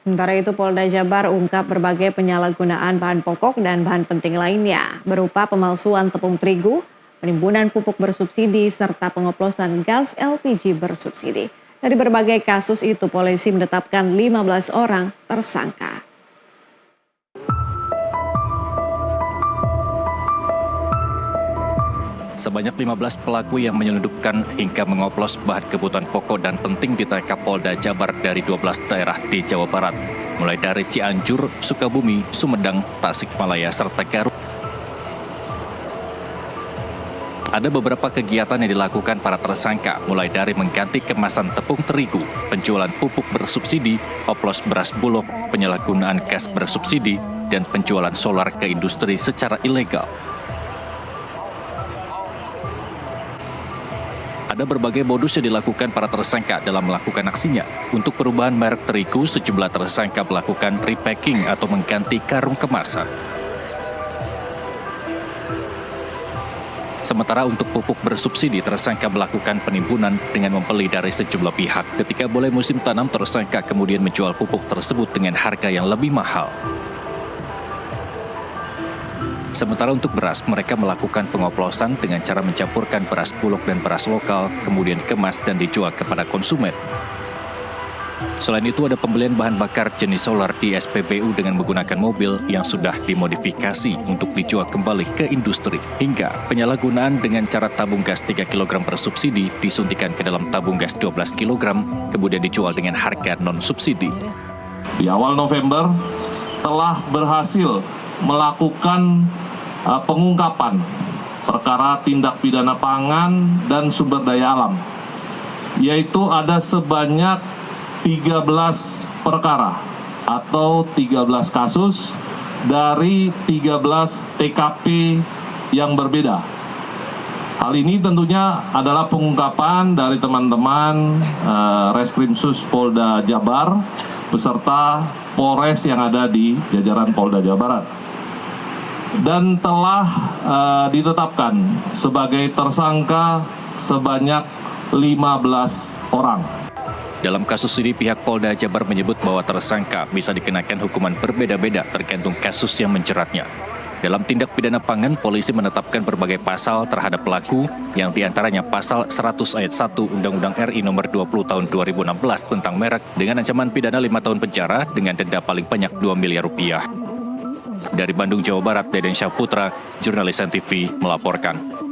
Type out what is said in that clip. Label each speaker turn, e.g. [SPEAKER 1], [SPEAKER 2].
[SPEAKER 1] Sementara itu Polda Jabar ungkap berbagai penyalahgunaan bahan pokok dan bahan penting lainnya berupa pemalsuan tepung terigu, penimbunan pupuk bersubsidi, serta pengoplosan gas LPG bersubsidi. Dari berbagai kasus itu polisi menetapkan 15 orang tersangka.
[SPEAKER 2] Sebanyak 15 pelaku yang menyelundupkan hingga mengoplos bahan kebutuhan pokok dan penting ditangkap Polda Jabar dari 12 daerah di Jawa Barat, mulai dari Cianjur, Sukabumi, Sumedang, Tasikmalaya, serta Garut. Ada beberapa kegiatan yang dilakukan para tersangka, mulai dari mengganti kemasan tepung terigu, penjualan pupuk bersubsidi, oplos beras bulog, penyalahgunaan gas bersubsidi, dan penjualan solar ke industri secara ilegal. Ada berbagai modus yang dilakukan para tersangka dalam melakukan aksinya. Untuk perubahan merek terigu, sejumlah tersangka melakukan repacking atau mengganti karung kemasan. Sementara untuk pupuk bersubsidi, tersangka melakukan penimbunan dengan membeli dari sejumlah pihak. Ketika mulai musim tanam, tersangka kemudian menjual pupuk tersebut dengan harga yang lebih mahal. Sementara untuk beras, mereka melakukan pengoplosan dengan cara mencampurkan beras bulog dan beras lokal, kemudian dikemas dan dijual kepada konsumen. Selain itu, ada pembelian bahan bakar jenis solar di SPBU dengan menggunakan mobil yang sudah dimodifikasi untuk dijual kembali ke industri. Hingga penyalahgunaan dengan cara tabung gas 3 kg bersubsidi disuntikan ke dalam tabung gas 12 kg, kemudian dijual dengan harga non-subsidi.
[SPEAKER 3] Di awal November telah berhasil melakukan pengungkapan perkara tindak pidana pangan dan sumber daya alam, yaitu ada sebanyak 13 perkara atau 13 kasus dari 13 TKP yang berbeda. Hal ini tentunya adalah pengungkapan dari teman-teman Reskrimsus Polda Jabar beserta Polres yang ada di jajaran Polda Jawa Barat, dan telah ditetapkan sebagai tersangka sebanyak 15 orang.
[SPEAKER 2] Dalam kasus ini, pihak Polda Jabar menyebut bahwa tersangka bisa dikenakan hukuman berbeda-beda tergantung kasus yang menjeratnya. Dalam tindak pidana pangan, polisi menetapkan berbagai pasal terhadap pelaku, yang diantaranya pasal 100 ayat 1 Undang-Undang RI nomor 20 tahun 2016 tentang merek dengan ancaman pidana 5 tahun penjara dengan denda paling banyak 2 miliar rupiah. Dari Bandung, Jawa Barat, Deden Syahputra, Jurnalis NTV melaporkan.